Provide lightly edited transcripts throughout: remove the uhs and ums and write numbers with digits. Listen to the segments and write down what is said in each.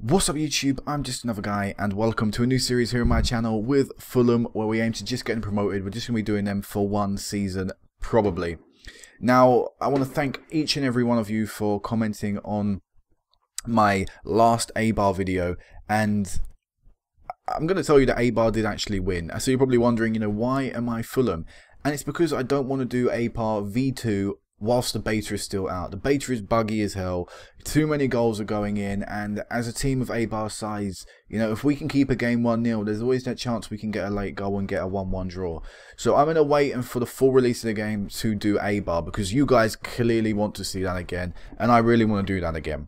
What's up YouTube, I'm just another guy and welcome to a new series here on my channel with Fulham, where we aim to just get promoted. We're just going to be doing them for one season, probably. Now, I want to thank each and every one of you for commenting on my last A-Bar video, and I'm going to tell you that A-Bar did actually win. So you're probably wondering, why am I Fulham? And it's because I don't want to do A-Bar V2 whilst the beta is still out. The beta is buggy as hell, too many goals are going in, and as a team of A-Bar size, if we can keep a game 1-0, there's always that chance we can get a late goal and get a 1-1 draw. So I'm going to wait for the full release of the game to do A-Bar, because you guys clearly want to see that again, and I really want to do that again.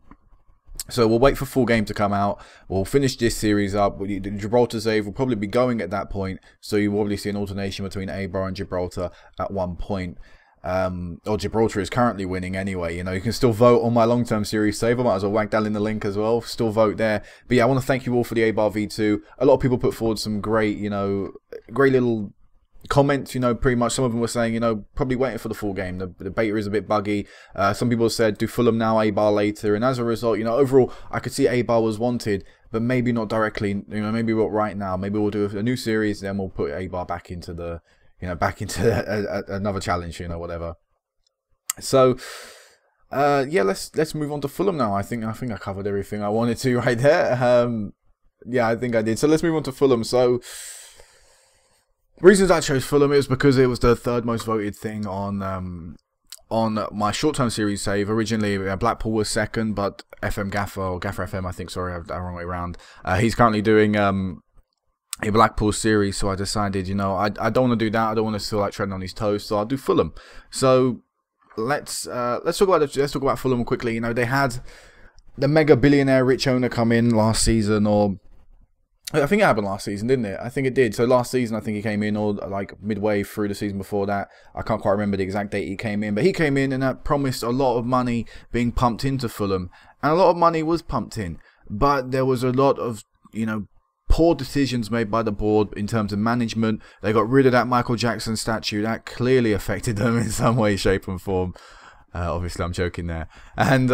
So we'll wait for full game to come out. We'll finish this series up. The Gibraltar save will probably be going at that point, so you will probably see an alternation between A-Bar and Gibraltar at one point. Or Gibraltar is currently winning anyway. You can still vote on my long-term series save. I might as well whack that in the link as well. Still vote there. But yeah, I want to thank you all for the A-Bar V2. A lot of people put forward some great, great little comments. Pretty much some of them were saying, probably waiting for the full game. The beta is a bit buggy. Some people said, do Fulham now, A-Bar later. And as a result, overall, I could see A-Bar was wanted, but maybe not directly. Maybe right now. Maybe we'll do a new series, then we'll put A-Bar back into the back into another challenge, whatever. So, yeah, let's move on to Fulham now. I think I covered everything I wanted to right there. Yeah, I think I did. So let's move on to Fulham. So, reasons I chose Fulham is because it was the third most voted thing on my short-term series save. Originally, Blackpool was second, but FM Gaffer, or Gaffer FM, I think. Sorry, I have the wrong way around. He's currently doing a Blackpool series, so I decided, I don't want to do that. I don't want to still treading on his toes, so I'll do Fulham. So let's talk about Fulham quickly. They had the mega billionaire rich owner come in last season, or I think it happened last season, didn't it? I think it did. So last season, I think he came in, or like midway through the season before that. I can't quite remember the exact date he came in, but he came in and that promised a lot of money being pumped into Fulham, and a lot of money was pumped in, but there was a lot of poor decisions made by the board in terms of management. They got rid of that Michael Jackson statue. That clearly affected them in some way, shape and form. Obviously, I'm joking there. And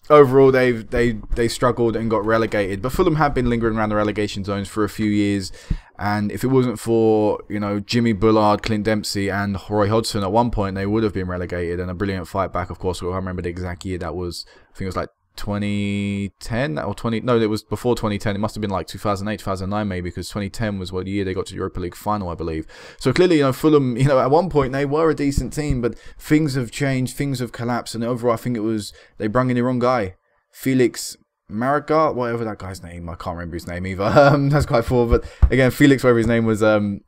overall, they struggled and got relegated. But Fulham have been lingering around the relegation zones for a few years. And if it wasn't for, Jimmy Bullard, Clint Dempsey and Roy Hodgson at one point, they would have been relegated. And a brilliant fight back, of course. I remember the exact year that was. I think it was like 2010 or no, it was before 2010. It must have been like 2008, 2009 maybe, because 2010 was what year they got to Europa League final, I believe. So clearly, Fulham, at one point they were a decent team, but things have changed, things have collapsed, and overall I think it was they brung in the wrong guy, Felix Marigat, whatever that guy's name, I can't remember his name either. That's quite poor, but again, Felix, whatever his name was,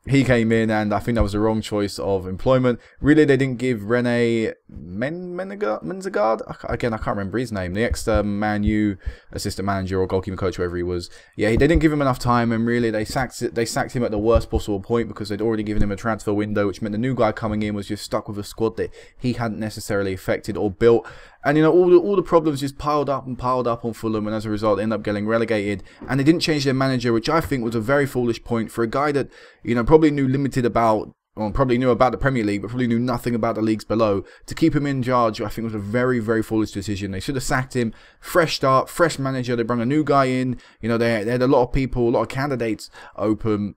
he came in, and I think that was the wrong choice of employment. Really, they didn't give Rene Menzegard, again, I can't remember his name, the ex-Man U assistant manager or goalkeeper coach, whoever he was. Yeah, they didn't give him enough time, and really, they sacked him at the worst possible point, because they'd already given him a transfer window, which meant the new guy coming in was just stuck with a squad that he hadn't necessarily affected or built. And all the problems just piled up on Fulham, and as a result, they ended up getting relegated. And they didn't change their manager, which I think was a very foolish point for a guy that probably knew limited about, or probably knew about the Premier League, but probably knew nothing about the leagues below. To keep him in charge, I think was a very, very foolish decision. They should have sacked him. Fresh start, fresh manager. They brought a new guy in. They had a lot of people, a lot of candidates open.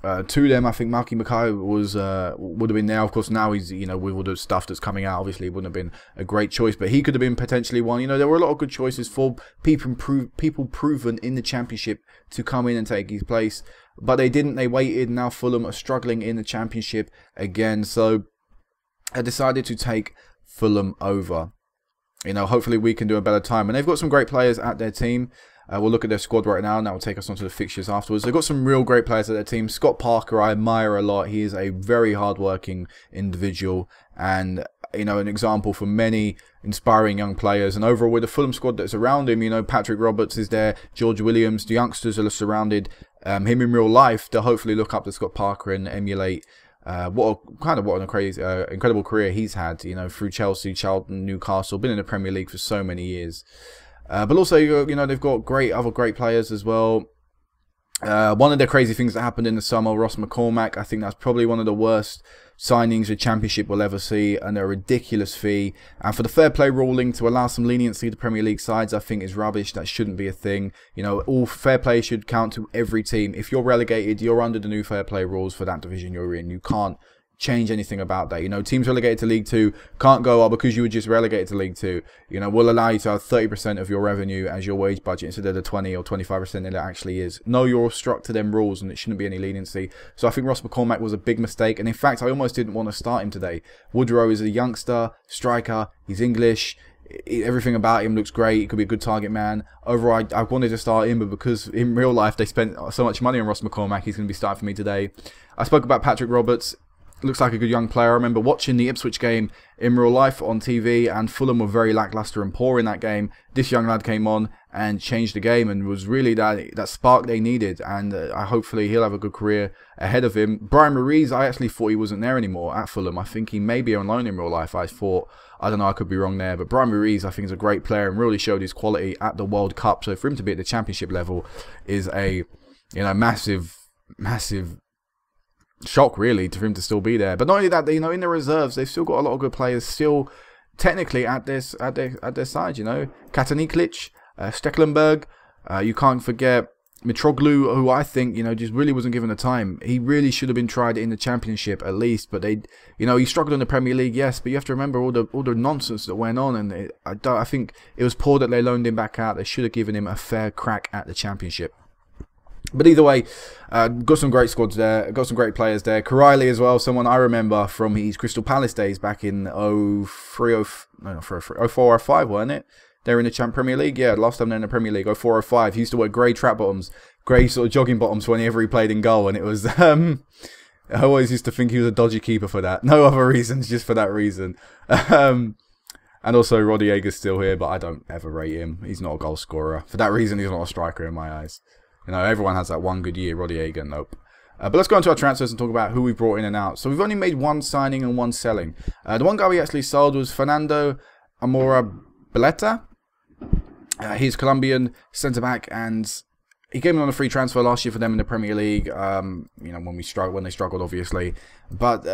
To them, I think Malky Mackay would have been there. Of course, now he's with all the stuff that's coming out, obviously it wouldn't have been a great choice, but he could have been potentially one. There were a lot of good choices for people proven in the Championship to come in and take his place, but they didn't. They waited. Now Fulham are struggling in the Championship again, so I decided to take Fulham over. Hopefully we can do a better time, and they've got some great players at their team. We'll look at their squad right now, and that will take us on to the fixtures afterwards. They've got some real great players at their team. Scott Parker, I admire a lot. He is a very hard-working individual, and an example for many inspiring young players. And overall, with the Fulham squad that's around him, Patrick Roberts is there, George Williams, the youngsters are surrounded him in real life to hopefully look up to Scott Parker and emulate what an crazy, incredible career he's had. Through Chelsea, Charlton, Newcastle, been in the Premier League for so many years. But also, they've got other great players as well. One of the crazy things that happened in the summer, Ross McCormack, I think that's probably one of the worst signings the Championship will ever see, and a ridiculous fee. And for the fair play ruling to allow some leniency to Premier League sides, I think is rubbish. That shouldn't be a thing. You know, all fair play should count to every team. If you're relegated, you're under the new fair play rules for that division you're in. You can't change anything about that. You know, teams relegated to League 2 can't go, oh, because you were just relegated to League 2, you know, we'll allow you to have 30% of your revenue as your wage budget instead of the 20 or 25% that it actually is. No, you're stuck to them rules, and it shouldn't be any leniency. So I think Ross McCormack was a big mistake, and in fact, I almost didn't want to start him today. Woodrow is a youngster, striker, he's English, everything about him looks great. He could be a good target man. Overall, I wanted to start him, but because in real life they spent so much money on Ross McCormack, he's going to be starting for me today. I spoke about Patrick Roberts. Looks like a good young player. I remember watching the Ipswich game in real life on TV, and Fulham were very lackluster and poor in that game. This young lad came on and changed the game and was really that spark they needed, and hopefully he'll have a good career ahead of him. Brian Ruiz, I actually thought he wasn't there anymore at Fulham. I think he may be on loan in real life. I don't know, I could be wrong there, but Brian Ruiz I think is a great player and really showed his quality at the World Cup. So for him to be at the Championship level is a, you know, massive shock really to him to still be there. But not only that, you know, in the reserves they've still got a lot of good players still technically at their side. You know, Kataniklic, Stecklenburg, you can't forget Mitroglou, who I think, you know, just really wasn't given the time. He really should have been tried in the Championship at least, but they, you know, he struggled in the Premier League, yes, but you have to remember all the nonsense that went on, and I think it was poor that they loaned him back out. They should have given him a fair crack at the Championship. But either way, got some great squads there, got some great players there. Karaili as well, someone I remember from his Crystal Palace days back in 04, 05, weren't it? They were in the Premier League, yeah, last time they're in the Premier League, 04, 05. He used to wear grey trap bottoms, grey sort of jogging bottoms whenever he played in goal, and it was, I always used to think he was a dodgy keeper for that. No other reasons, just for that reason. And also, Roddy Yeager's still here, but I don't ever rate him. He's not a goal scorer. For that reason, he's not a striker in my eyes. You know, everyone has that one good year. Roddy Yeager, nope. But let's go into our transfers and talk about who we brought in and out. So we've only made one signing and one selling. The one guy we actually sold was Fernando Amora-Beleta. He's Colombian centre-back, and he came in on a free transfer last year for them in the Premier League. You know, when they struggled, obviously. But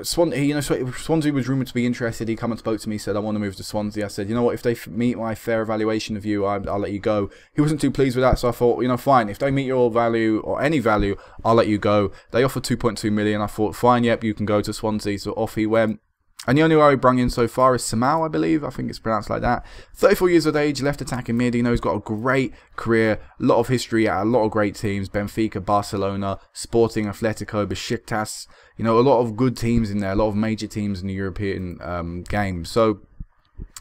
Swansea was rumoured to be interested. He come and spoke to me, said, I want to move to Swansea. I said, you know what, if they meet my fair evaluation of you, I'll let you go. He wasn't too pleased with that, so I thought, you know, fine. If they meet your value or any value, I'll let you go. They offered 2.2 million. I thought, fine, yep, you can go to Swansea. So off he went. And the only guy we brung in so far is Samau, I believe. I think it's pronounced like that. 34 years of age, left attacking mid. You know, he's got a great career, a lot of history at a lot of great teams. Benfica, Barcelona, Sporting, Atletico, Besiktas. You know, a lot of good teams in there, a lot of major teams in the European game. So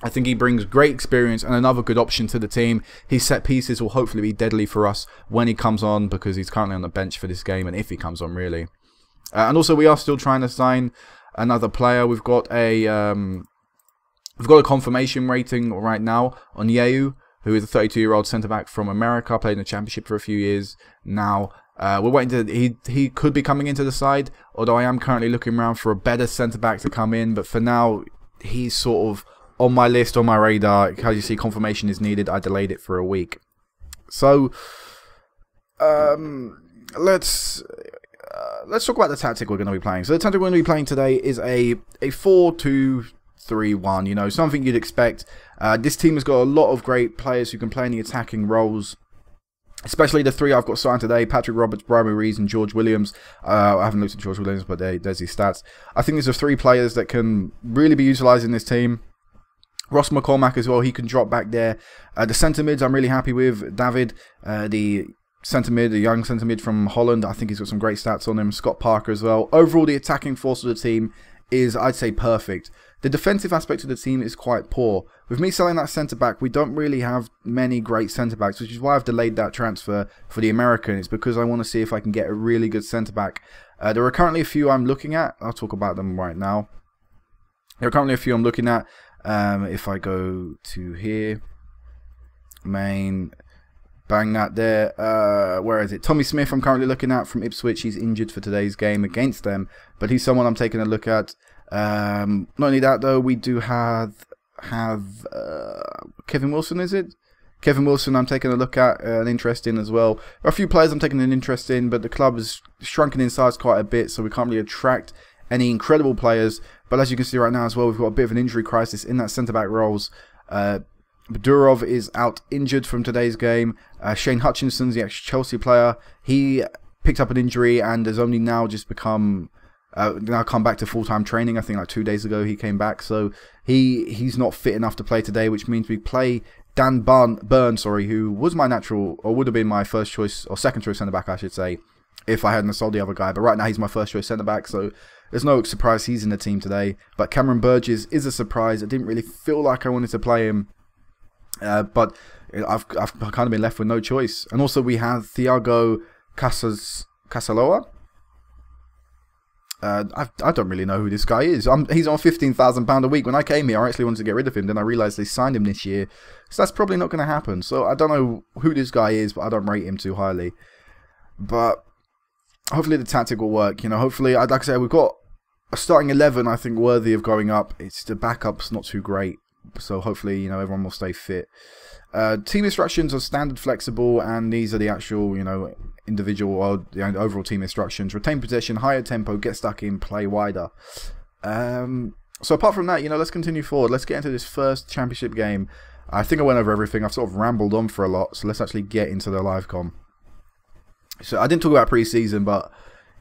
I think he brings great experience and another good option to the team. His set pieces will hopefully be deadly for us when he comes on, because he's currently on the bench for this game, and if he comes on, really. And also, we are still trying to sign another player. We've got a confirmation rating right now on Yeu, who is a 32-year-old centre-back from America, played in the Championship for a few years now. We're waiting to, he could be coming into the side, although I am currently looking around for a better centre-back to come in, but for now, he's sort of on my list, on my radar. As you see, confirmation is needed. I delayed it for a week. So, let's talk about the tactic we're going to be playing. So the tactic we're going to be playing today is a 4-2-3-1. You know, something you'd expect. This team has got a lot of great players who can play in the attacking roles, especially the three I've got signed today: Patrick Roberts, Brian Ruiz, and George Williams. I haven't looked at George Williams, but there's his stats. I think these are three players that can really be utilised in this team. Ross McCormack as well, he can drop back there. The centre mids I'm really happy with. David, the centre mid, a young centre mid from Holland. I think he's got some great stats on him. Scott Parker as well. Overall, the attacking force of the team is, I'd say, perfect. The defensive aspect of the team is quite poor. With me selling that centre back, we don't really have many great centre backs, which is why I've delayed that transfer for the American. It's because I want to see if I can get a really good centre back. There are currently a few I'm looking at. I'll talk about them right now. There are currently a few I'm looking at. If I go to here, main, bang that there. Where is it? Tommy Smith I'm currently looking at from Ipswich. He's injured for today's game against them, but he's someone I'm taking a look at. Not only that though, we do have Kevin Wilson, is it? Kevin Wilson I'm taking a look at, an interest in as well. There are a few players I'm taking an interest in, but the club has shrunken in size quite a bit, so we can't really attract any incredible players. But as you can see right now as well, we've got a bit of an injury crisis in that centre-back roles. Durov is out injured from today's game. Shane Hutchinson's the ex-Chelsea player. He picked up an injury and has only now just become... now come back to full-time training. I think like 2 days ago he came back. So he's not fit enough to play today, which means we play Dan Burn, who was my natural, or would have been my first choice, or second choice centre-back, I should say, if I hadn't sold the other guy. But right now he's my first choice centre-back, so there's no surprise he's in the team today. But Cameron Burgess is a surprise. I didn't really feel like I wanted to play him. But I've kind of been left with no choice. And also we have Thiago Casaloa. I don't really know who this guy is. He's on £15,000 a week. When I came here, I actually wanted to get rid of him. Then I realised they signed him this year. So that's probably not going to happen. So I don't know who this guy is, but I don't rate him too highly. But hopefully the tactic will work. You know, hopefully, like I said, we've got a starting 11, I think, worthy of going up. It's the backup's not too great. So hopefully, you know, everyone will stay fit. Team instructions are standard flexible, and these are the actual, you know, individual or the overall team instructions. Retain possession, higher tempo, get stuck in, play wider. So apart from that, you know, let's continue forward. Let's get into this first championship game. I think I went over everything. I've sort of rambled on for a lot, so let's actually get into the live com. So I didn't talk about pre-season, but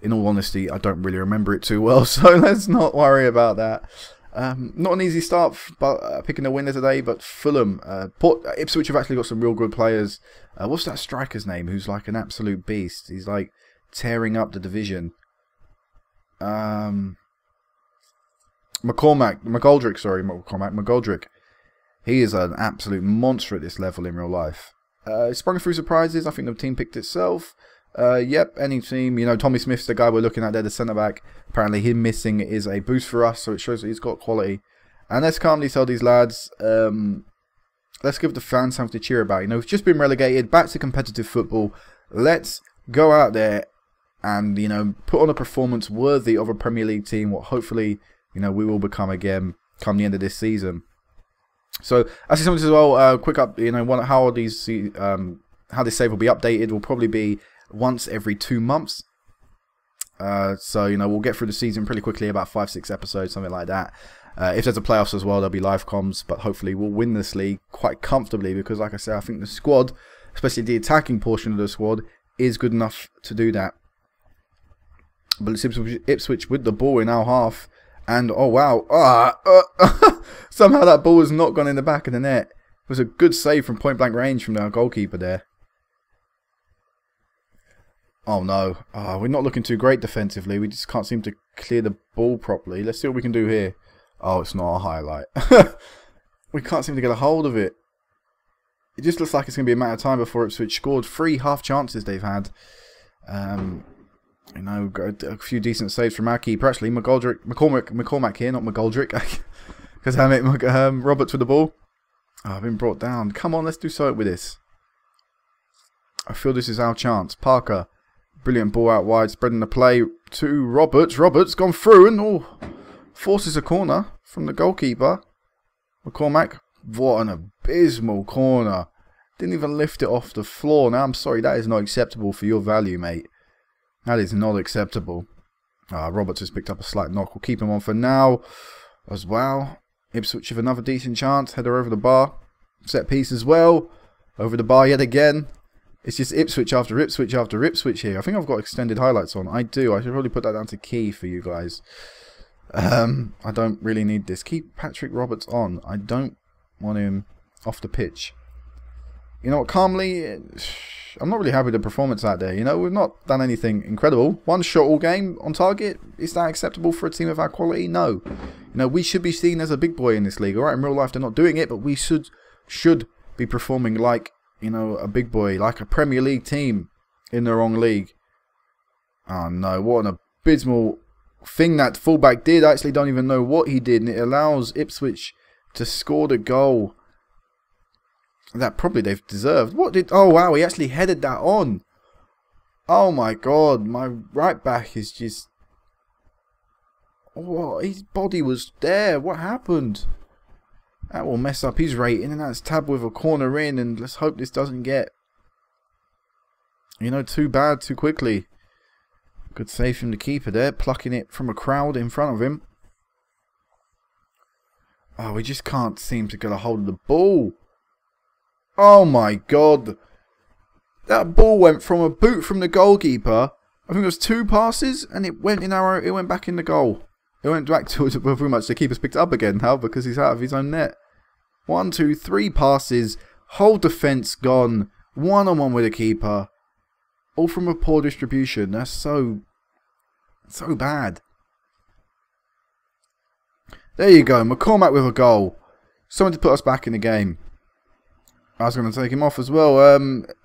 in all honesty, I don't really remember it too well, so let's not worry about that. Not an easy start, but picking a winner today. But Fulham, Ipswich have actually got some real good players. What's that striker's name? Who's like an absolute beast? He's like tearing up the division. McGoldrick. He is an absolute monster at this level in real life. Sprung through surprises. I think the team picked itself. Yep, any team. You know, Tommy Smith's the guy we're looking at there, the centre-back. Apparently him missing is a boost for us, so it shows that he's got quality. And let's calmly tell these lads, let's give the fans something to cheer about. You know, we've just been relegated back to competitive football. Let's go out there and, you know, put on a performance worthy of a Premier League team, what hopefully, you know, we will become again come the end of this season. So, as something as well, quick up, you know, how this save will be updated will probably be once every 2 months. So, you know, we'll get through the season pretty quickly, about 5-6 episodes, something like that. If there's a playoffs as well, there'll be live comms, but hopefully we'll win this league quite comfortably because, like I said, I think the squad, especially the attacking portion of the squad, is good enough to do that. But it's Ipswich with the ball in our half, and oh wow, somehow that ball has not gone in the back of the net. It was a good save from point blank range from our goalkeeper there. Oh no, we're not looking too great defensively. We just can't seem to clear the ball properly. Let's see what we can do here. Oh, it's not a highlight. We can't seem to get a hold of it. It just looks like it's going to be a matter of time before Ipswich scored. 3 half chances they've had. You know, got a few decent saves from our keeper. Actually, McCormack here, not McGoldrick. Because Roberts with the ball. Oh, I've been brought down. Come on, let's do something with this. I feel this is our chance. Parker. Brilliant ball out wide, spreading the play to Roberts. Roberts gone through and forces a corner from the goalkeeper. McCormack. What an abysmal corner. Didn't even lift it off the floor. Now, I'm sorry, that is not acceptable for your value, mate. That is not acceptable. Roberts has picked up a slight knock. We'll keep him on for now as well. Ipswich with another decent chance. Header over the bar. Set piece as well. Over the bar yet again. It's just Ipswich after Ipswich after Ipswich here. I think I've got extended highlights on. I do. I should probably put that down to key for you guys. I don't really need this. Keep Patrick Roberts on. I don't want him off the pitch. You know what? Calmly, I'm not really happy with the performance out there. You know, we've not done anything incredible. 1 shot all game on target. Is that acceptable for a team of our quality? No. You know, we should be seen as a big boy in this league. All right, in real life, they're not doing it, but we should be performing like, you know, a big boy, like a Premier League team in the wrong league. Oh no, what an abysmal thing that fullback did. I actually don't even know what he did, and it allows Ipswich to score the goal that probably they've deserved. Oh wow, he actually headed that on. Oh my god, my right back is just... Oh, his body was there. What happened? That will mess up his rating, and that's tabbed with a corner in, and let's hope this doesn't get, you know, too bad too quickly. Good save from the keeper there, plucking it from a crowd in front of him. Oh, we just can't seem to get a hold of the ball. Oh my god. That ball went from a boot from the goalkeeper. I think it was 2 passes and it went back in the goal. It went back to pretty much the keeper's picked it up again now because he's out of his own net. 1, 2, 3 passes. Whole defence gone. One-on-one with the keeper. All from a poor distribution. That's so bad. There you go. McCormack with a goal. Someone to put us back in the game. I was going to take him off as well.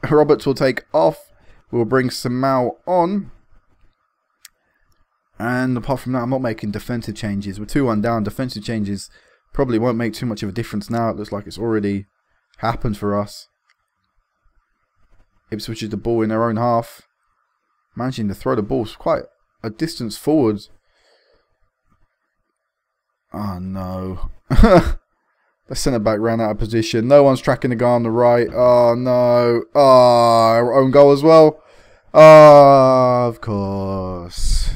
Roberts will take off. We'll bring Samau on. And apart from that, I'm not making defensive changes. We're 2-1 down. Defensive changes probably won't make too much of a difference now. It looks like it's already happened for us. Ipswich is the ball in their own half. Managing to throw the ball quite a distance forward. Oh no. The centre-back ran out of position. No one's tracking the guy on the right. Oh no. Oh, our own goal as well. Oh, of course.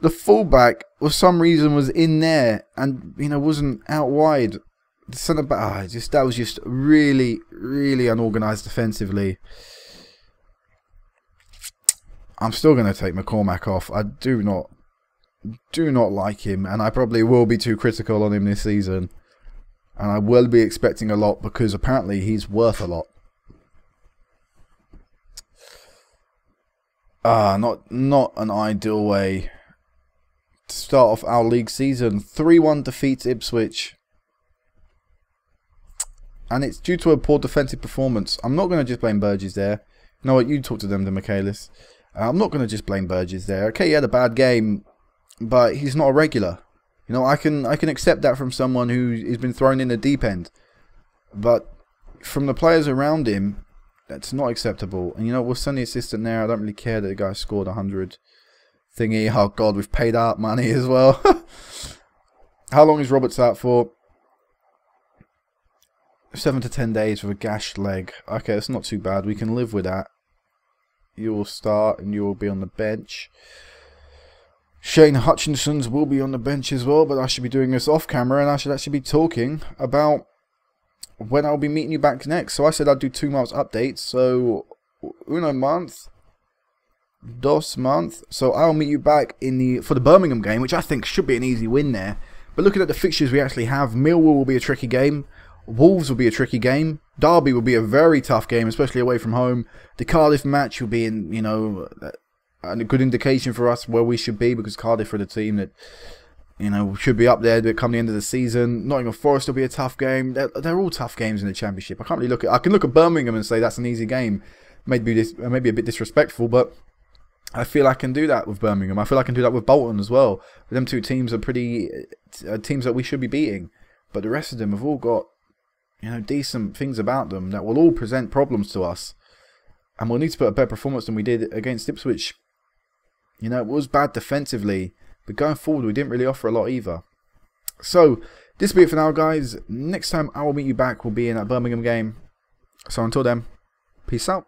The fullback, for some reason, was in there and, you know, wasn't out wide. The centre-back, that was just really, really unorganised defensively. I'm still going to take McCormack off. I do not like him, and I probably will be too critical on him this season. And I will be expecting a lot because apparently he's worth a lot. Not an ideal way to start off our league season. 3-1 defeat Ipswich. And it's due to a poor defensive performance. I'm not going to just blame Burgess there. You know what? You talk to them, Michaelis. I'm not going to just blame Burgess there. Okay, he had a bad game, but he's not a regular. You know, I can accept that from someone who's been thrown in the deep end. But from the players around him, that's not acceptable. And you know, we'll send the assistant there. I don't really care that the guy scored 100 thingy. Oh god, we've paid out money as well. How long is Roberts out for? 7 to 10 days with a gashed leg. Okay, that's not too bad. We can live with that. You will start and you will be on the bench. Shane Hutchinson's will be on the bench as well, but I should be doing this off camera and I should actually be talking about when I'll be meeting you back next. So I said I'd do 2 months updates. So, month. 2 months. So I'll meet you back for the Birmingham game, which I think should be an easy win there. But looking at the fixtures we actually have, Millwall will be a tricky game. Wolves will be a tricky game. Derby will be a very tough game, especially away from home. The Cardiff match will be a good indication for us where we should be, because Cardiff are the team that, should be up there come the end of the season. Nottingham Forest will be a tough game. They're all tough games in the Championship. I can't really I can look at Birmingham and say that's an easy game. Maybe a bit disrespectful, but I feel I can do that with Birmingham. I feel I can do that with Bolton as well. But them 2 teams are pretty teams that we should be beating. But the rest of them have all got decent things about them that will all present problems to us. And we'll need to put a better performance than we did against Ipswich. It was bad defensively, but going forward we didn't really offer a lot either. So, this will be it for now, guys. Next time I will meet you back will be in that Birmingham game. So until then, peace out.